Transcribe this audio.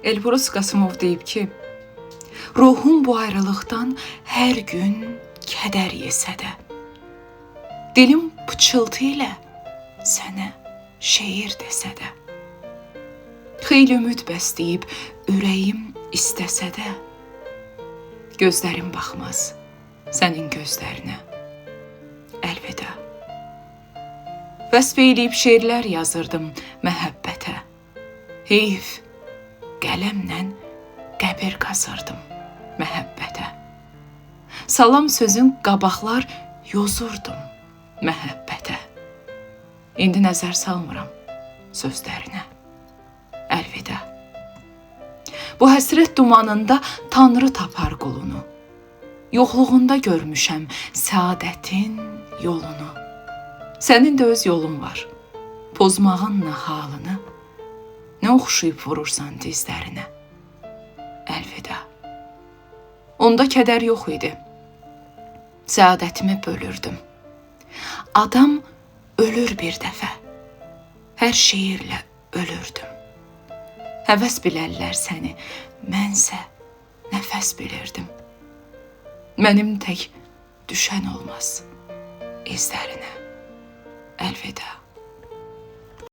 Elbrus Qasımov deyib ki, ruhum bu ayrılıqdan hər gün kədər yesə də, dilim pıçıltı ilə sənə şeir desə də, xeyli ümid bəsləyib ürəyim istəsə də, gözlərim baxmaz sənin gözlərinə. Əlvida. Vəsf eləyib şeirlər yazırdım məhəbbətə. Heyf, qələmlə qəbir qazırdım məhəbbətə. Salam sözün qabaqlar yozurdum məhəbbətə. İndi nəzər salmıram sözlərinə. Əlvida. Bu həsrət dumanında Tanrı tapar qolunu. Yoxluğunda görmüşəm səadətin yolunu. Sənin də öz yolun var. Pozmağın halını, nə oxşuyub vurursan dizlərinə. Əlvida. Onda kədər yox idi. Səadətimi bölürdüm. Adam ölür bir dəfə. Hər şeirlə ölürdüm. Həvəs bilərlər səni, mənsə nəfəs bilirdim. Mənim tək düşən olmaz izlərinə. Əlvida.